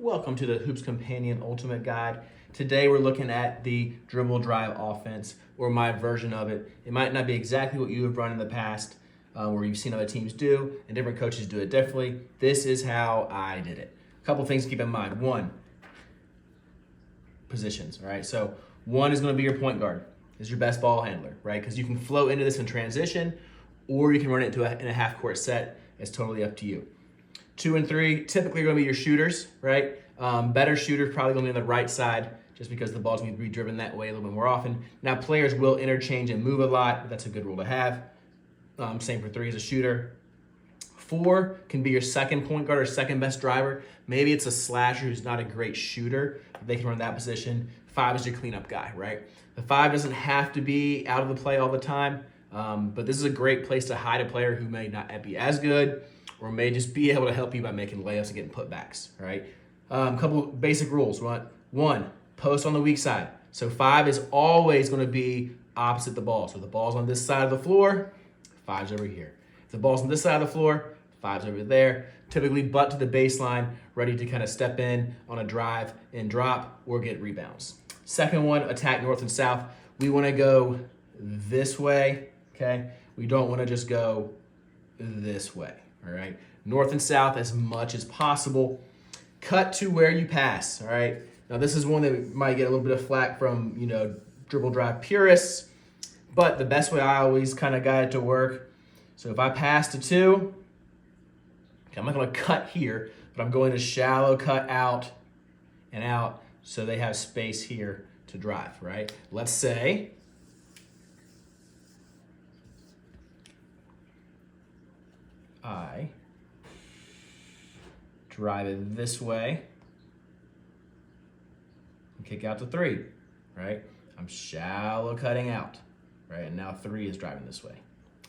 Welcome to the Hoops Companion Ultimate Guide. Today we're looking at the dribble drive offense, or my version of it. It might not be exactly what you have run in the past, where you've seen other teams do, and different coaches do it differently. This is how I did it. A couple things to keep in mind. One, positions, all right? So one is going to be your point guard, is your best ball handler, right? Because you can flow into this in transition, or you can run it in a half-court set. It's totally up to you. 2 and 3 typically are going to be your shooters, right? Better shooters probably going to be on the right side just because the ball's going to be driven that way a little bit more often. Now, players will interchange and move a lot, but that's a good rule to have. Same for 3 as a shooter. 4 can be your second point guard or second best driver. Maybe it's a slasher who's not a great shooter. They can run that position. 5 is your cleanup guy, right? The 5 doesn't have to be out of the play all the time, but this is a great place to hide a player who may not be as good or may just be able to help you by making layups and getting putbacks, right? A couple basic rules, right? 1, post on the weak side. So 5 is always going to be opposite the ball. So if the ball's on this side of the floor, 5's over here. If the ball's on this side of the floor, 5's over there. Typically butt to the baseline, ready to kind of step in on a drive and drop or get rebounds. Second one, attack north and south. We want to go this way, okay? We don't want to just go this way, all right? North and south as much as possible. Cut to where you pass, all right? Now this is one that might get a little bit of flack from, dribble drive purists, but the best way I always kind of got it to work. So if I pass to 2, okay, I'm not going to cut here, but I'm going to shallow cut out and out so they have space here to drive, right? Let's say I drive it this way and kick out to 3, right? I'm shallow cutting out, right? And now 3 is driving this way,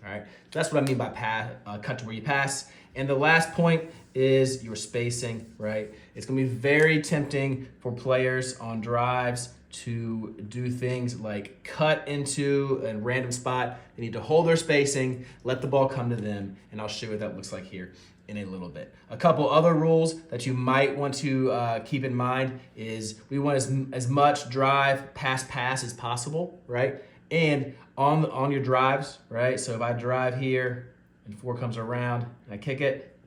all right? That's what I mean by cut to where you pass. And the last point is your spacing, right? It's gonna be very tempting for players on drives to do things like cut into a random spot. They need to hold their spacing, let the ball come to them, and I'll show you what that looks like here in a little bit. A couple other rules that you might want to keep in mind is we want as much drive pass as possible, right? And on your drives, right? So if I drive here and 4 comes around and I kick it,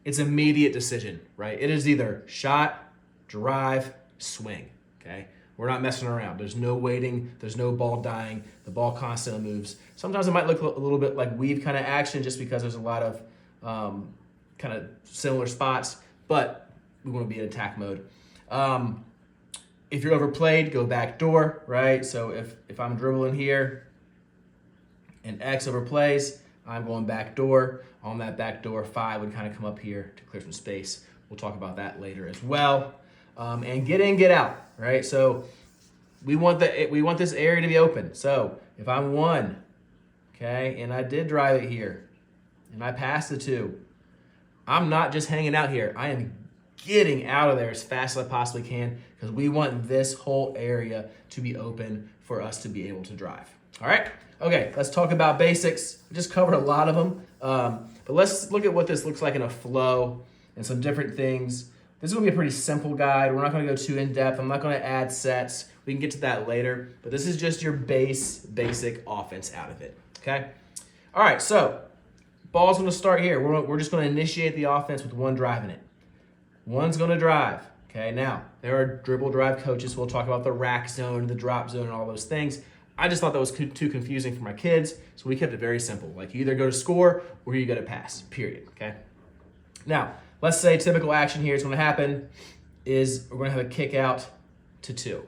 it's immediate decision, right? It is either shot, drive, swing, okay? We're not messing around. There's no waiting. There's no ball dying. The ball constantly moves. Sometimes it might look a little bit like weave kind of action just because there's a lot of kind of similar spots, but we want to be in attack mode. If you're overplayed, go back door, right? So if I'm dribbling here and X overplays, I'm going back door. On that back door, 5 would kind of come up here to clear some space. We'll talk about that later as well. And get in, get out, right? So we want this area to be open. So if I'm 1, okay, and I did drive it here, and I passed the 2, I'm not just hanging out here. I am getting out of there as fast as I possibly can because we want this whole area to be open for us to be able to drive. All right? Okay, let's talk about basics. We just covered a lot of them, but let's look at what this looks like in a flow and some different things. This is going to be a pretty simple guide. We're not going to go too in-depth. I'm not going to add sets. We can get to that later, but this is just your basic offense out of it, okay? All right, so ball's going to start here. We're just going to initiate the offense with 1 driving it. 1's going to drive, okay? Now, there are dribble drive coaches. We'll talk about the rack zone, the drop zone, and all those things. I just thought that was too confusing for my kids, so we kept it very simple. Like you either go to score or you go to pass, period, okay? Now, let's say typical action here is going to happen is we're going to have a kick out to 2,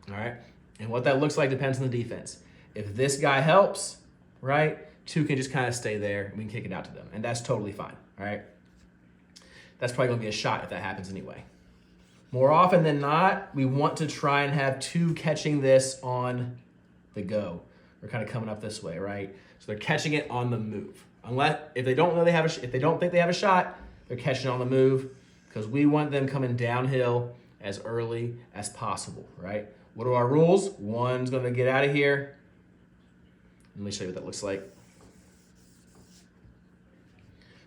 all right? And what that looks like depends on the defense. If this guy helps, right, 2 can just kind of stay there and we can kick it out to them, and that's totally fine, all right? That's probably going to be a shot if that happens anyway. More often than not, we want to try and have 2 catching this on the go. We're kind of coming up this way, right? So they're catching it on the move. If they don't think they have a shot, they're catching on the move because we want them coming downhill as early as possible, right? What are our rules? 1's going to get out of here. Let me show you what that looks like.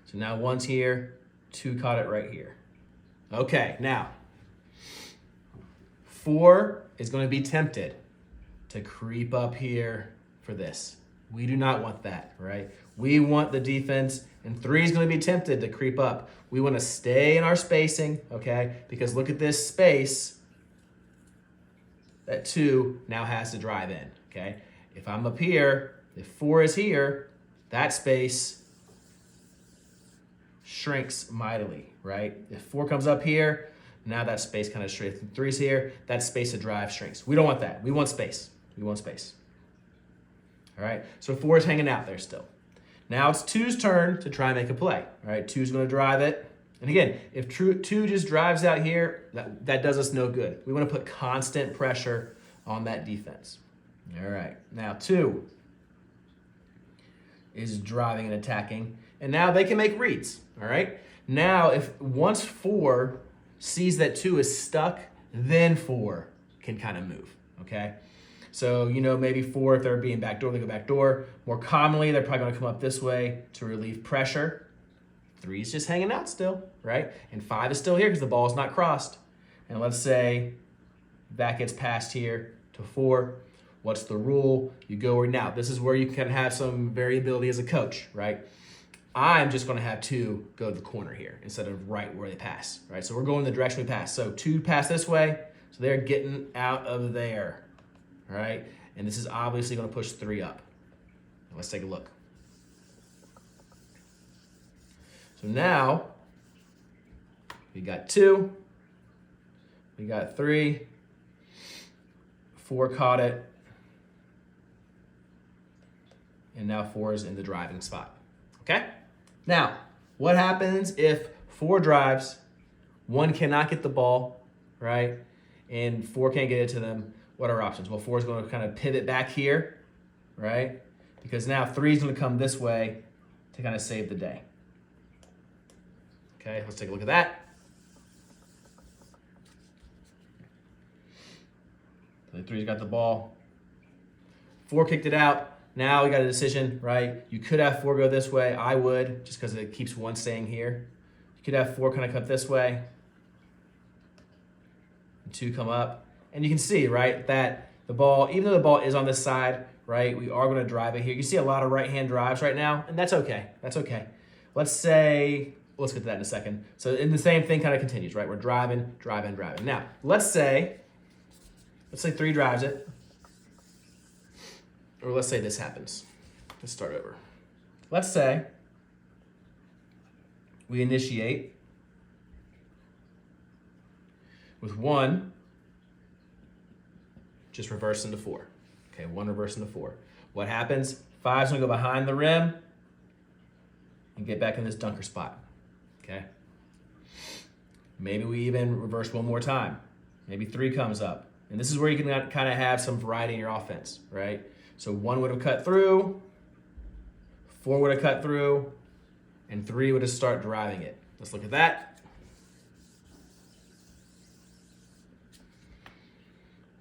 So now 1's here, 2 caught it right here. Okay, now, 4 is going to be tempted to creep up here for this. We do not want that, right? We want the defense, and 3 is going to be tempted to creep up. We want to stay in our spacing, okay? Because look at this space that 2 now has to drive in, okay? If I'm up here, if 4 is here, that space shrinks mightily, right? If 4 comes up here, now that space kind of shrinks. 3's here, that space to drive shrinks. We don't want that. We want space. We want space. All right, so 4 is hanging out there still. Now it's 2's turn to try and make a play. All right, 2's going to drive it. And again, if 2 just drives out here, that does us no good. We want to put constant pressure on that defense. All right, now 2 is driving and attacking, and now they can make reads. All right, now if once 4 sees that 2 is stuck, then 4 can kind of move. Okay. So, maybe 4, if they're being backdoor, they go backdoor. More commonly, they're probably going to come up this way to relieve pressure. 3 is just hanging out still, right? And 5 is still here because the ball is not crossed. And let's say that gets passed here to 4. What's the rule? You go where now. This is where you can have some variability as a coach, right? I'm just going to have 2 go to the corner here instead of right where they pass, right? So we're going the direction we pass. So 2 pass this way, so they're getting out of there. All right, and this is obviously going to push 3 up. Let's take a look. So now we got 2, we got 3, 4 caught it, and now 4 is in the driving spot. Okay? Now, what happens if 4 drives, 1 cannot get the ball, right, and 4 can't get it to them? What are options? Well, 4 is going to kind of pivot back here, right? Because now 3 is going to come this way to kind of save the day. Okay, let's take a look at that. So 3's got the ball. 4 kicked it out. Now we got a decision, right? You could have 4 go this way. I would, just because it keeps 1 staying here. You could have 4 kind of cut this way. And 2 come up. And you can see, right, that the ball, even though the ball is on this side, right, we are going to drive it here. You see a lot of right-hand drives right now, and that's okay. That's okay. Let's say, let's get to that in a second. So the same thing kind of continues, right? We're driving, driving, driving. Now, let's say 3 drives it, or let's say this happens. Let's start over. Let's say we initiate with 1, just reverse into 4. Okay, 1 reverse into 4. What happens? 5's gonna go behind the rim and get back in this dunker spot. Okay. Maybe we even reverse 1 more time. Maybe 3 comes up. And this is where you can kind of have some variety in your offense, right? So 1 would have cut through, 4 would have cut through, and 3 would have started driving it. Let's look at that.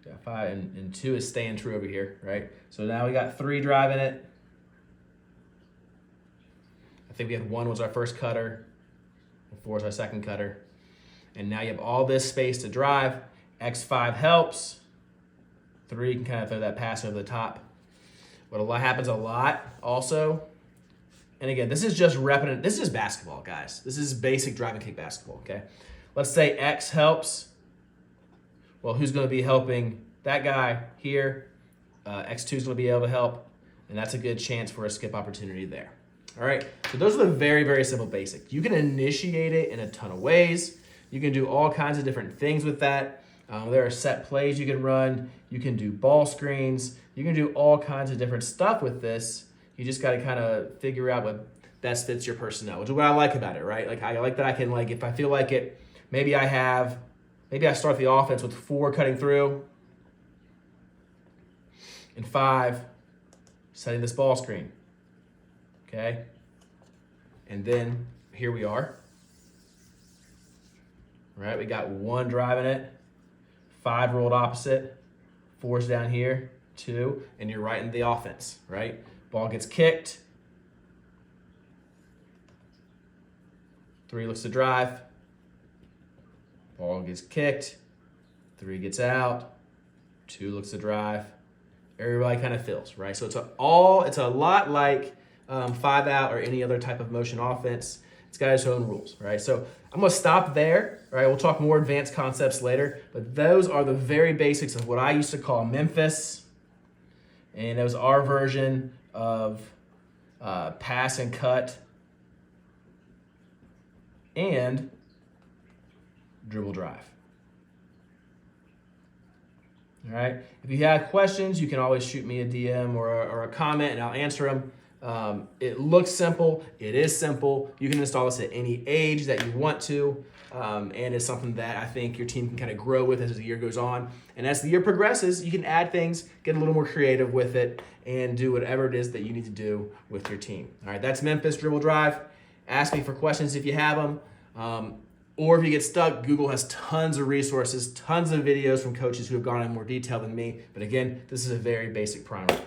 Got 5 and 2 is staying true over here, right? So now we got 3 driving it. I think we had 1 was our first cutter, and 4 is our second cutter. And now you have all this space to drive. X5 helps. 3 can kind of throw that pass over the top. What happens a lot also, and again, this is just repping, this is basketball, guys. This is basic drive and kick basketball, okay? Let's say X helps. Well, who's going to be helping that guy here? X2 is going to be able to help, and that's a good chance for a skip opportunity there. All right, so those are the very, very simple basics. You can initiate it in a ton of ways. You can do all kinds of different things with that. There are set plays you can run. You can do ball screens. You can do all kinds of different stuff with this. You just got to kind of figure out what best fits your personnel, which is what I like about it, right? Like I like that I can, like, if I feel like it, maybe I start the offense with 4 cutting through and 5 setting this ball screen, okay? And then here we are, right? We got 1 driving it, 5 rolled opposite, 4's down here, 2, and you're right in the offense, right? Ball gets kicked, 3 looks to drive, Ball gets kicked, 3 gets out, 2 looks to drive. Everybody kind of fills, right? So it's a lot like 5 out or any other type of motion offense. It's got its own rules, right? So I'm gonna stop there, right? We'll talk more advanced concepts later, but those are the very basics of what I used to call Memphis. And it was our version of pass and cut and dribble drive. All right. If you have questions, you can always shoot me a DM or a comment, and I'll answer them. It looks simple. It is simple. You can install this at any age that you want to, and it's something that I think your team can kind of grow with as the year goes on. And as the year progresses, you can add things, get a little more creative with it, and do whatever it is that you need to do with your team. All right, that's Memphis Dribble Drive. Ask me for questions if you have them. Or if you get stuck, Google has tons of resources, tons of videos from coaches who have gone in more detail than me. But again, this is a very basic primer.